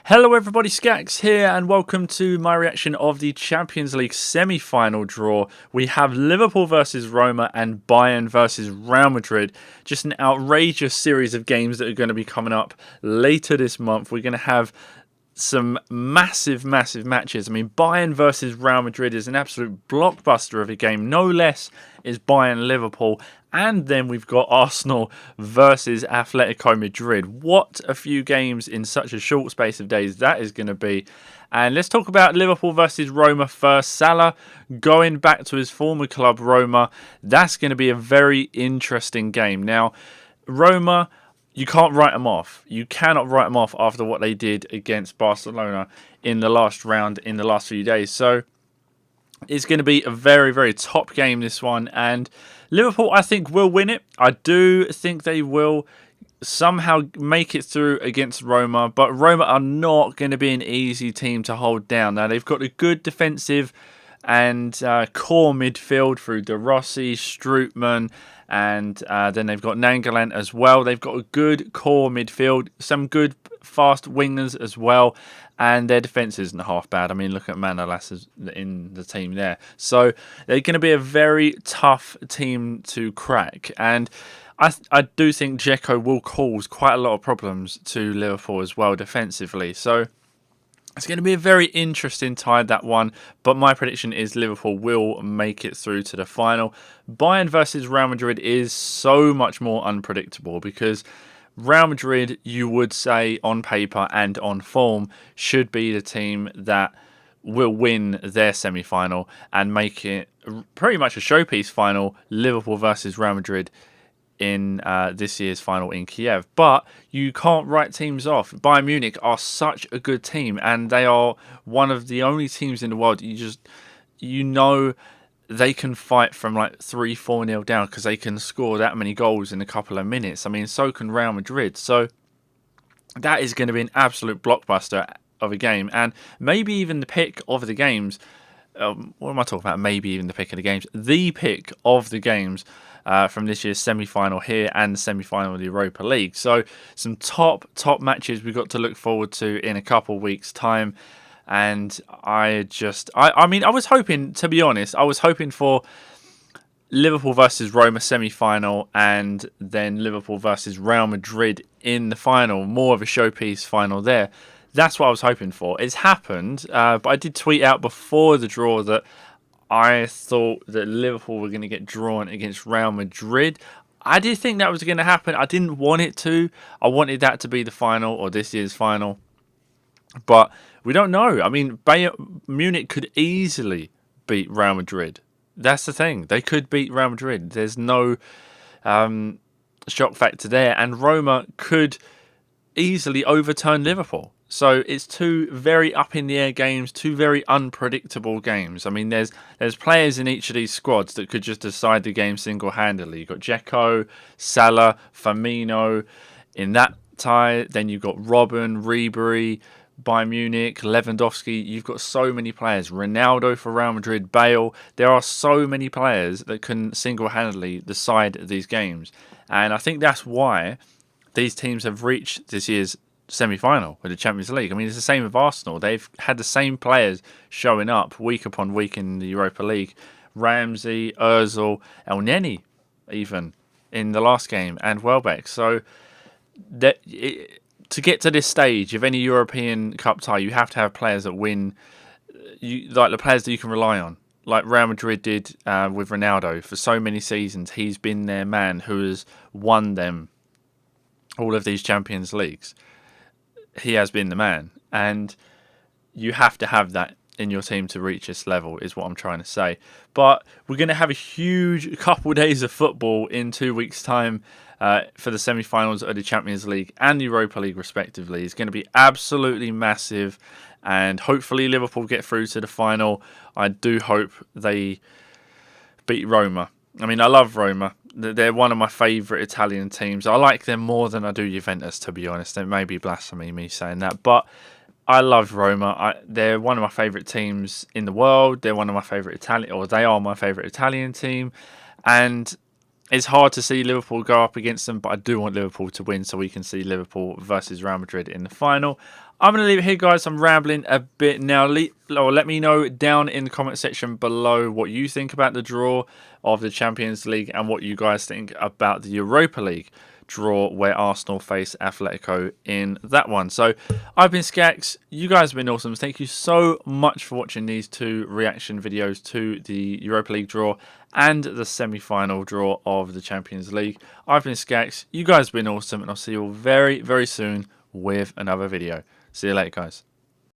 Hello everybody, Skax here and welcome to my reaction of the Champions League semi-final draw. We have Liverpool versus Roma and Bayern versus Real Madrid. Just an outrageous series of games that are going to be coming up later this month. We're going to have some massive matches. I mean, Bayern versus Real Madrid is an absolute blockbuster of a game. No less is Bayern Liverpool. And then we've got Arsenal versus Atletico Madrid. What a few games in such a short space of days that is going to be. And let's talk about Liverpool versus Roma first. Salah going back to his former club, Roma. That's going to be a very interesting game. Now, Roma, you can't write them off. You cannot write them off after what they did against Barcelona in the last round in the last few days. So it's going to be a very top game, this one. And Liverpool, I think, will win it. I do think they will somehow make it through against Roma. But Roma are not going to be an easy team to hold down. Now, they've got a good defensive and core midfield through Rossi, Strootman, and then they've got Nangolan as well. They've got a good core midfield, some good fast wingers as well, and their defence isn't half bad. I mean, look at Manolas in the team there. So they're going to be a very tough team to crack, and I do think Dzeko will cause quite a lot of problems to Liverpool as well defensively. So it's going to be a very interesting tie, that one. But my prediction is Liverpool will make it through to the final. Bayern versus Real Madrid is so much more unpredictable because Real Madrid, you would say on paper and on form, should be the team that will win their semi-final and make it pretty much a showpiece final, Liverpool versus Real Madrid in this year's final in Kiev. But you can't write teams off. Bayern Munich are such a good team, and they are one of the only teams in the world you know they can fight from like 3-4-0 down because they can score that many goals in a couple of minutes. I mean, so can Real Madrid. So that is going to be an absolute blockbuster of a game, and maybe even the pick of the games. What am I talking about? Maybe even the pick of the games. The pick of the games from this year's semi-final here and the semi-final of the Europa League. So some top matches we've got to look forward to in a couple of weeks' time. And I mean, I was hoping, to be honest, I was hoping for Liverpool versus Roma semi-final and then Liverpool versus Real Madrid in the final. More of a showpiece final there. That's what I was hoping for. It's happened, but I did tweet out before the draw that I thought that Liverpool were going to get drawn against Real Madrid. I did think that was going to happen. I didn't want it to. I wanted that to be the final, or this year's final. But we don't know. I mean, Bayern Munich could easily beat Real Madrid. That's the thing. They could beat Real Madrid. There's no shock factor there. And Roma could easily overturn Liverpool. So it's two very up-in-the-air games, two very unpredictable games. I mean, there's players in each of these squads that could just decide the game single-handedly. You've got Dzeko, Salah, Firmino in that tie. Then you've got Robben, Ribery, Bayern Munich, Lewandowski. You've got so many players. Ronaldo for Real Madrid, Bale. There are so many players that can single-handedly decide these games. And I think that's why these teams have reached this year's semi-final with the Champions League. I mean, it's the same with Arsenal. They've had the same players showing up week upon week in the Europa League. Ramsey, Ozil, El Neni, even in the last game, and Welbeck. So to get to this stage of any European Cup tie, you have to have players that win. Like the players that you can rely on, like Real Madrid did with Ronaldo for so many seasons. He's been their man who has won them all of these Champions Leagues. He has been the man, and you have to have that in your team to reach this level, is what I'm trying to say. But we're going to have a huge couple of days of football in 2 weeks' time for the semi-finals of the Champions League and the Europa League, respectively. It's going to be absolutely massive, and hopefully Liverpool get through to the final. I do hope they beat Roma. I mean, I love Roma. They're one of my favourite Italian teams. I like them more than I do Juventus, to be honest. It may be blasphemy, me saying that. But I love Roma. They're one of my favourite teams in the world. They're one of my favourite Italian, or they are my favourite Italian team. And it's hard to see Liverpool go up against them, but I do want Liverpool to win so we can see Liverpool versus Real Madrid in the final. I'm going to leave it here, guys. I'm rambling a bit now. Let me know down in the comment section below what you think about the draw of the Champions League and what you guys think about the Europa League draw where Arsenal face Atletico in that one. So I've been Skax. You guys have been awesome. Thank you so much for watching these two reaction videos to the Europa League draw and the semi-final draw of the Champions League. I've been Skax. You guys have been awesome, and I'll see you all very, very soon with another video. See you later, guys.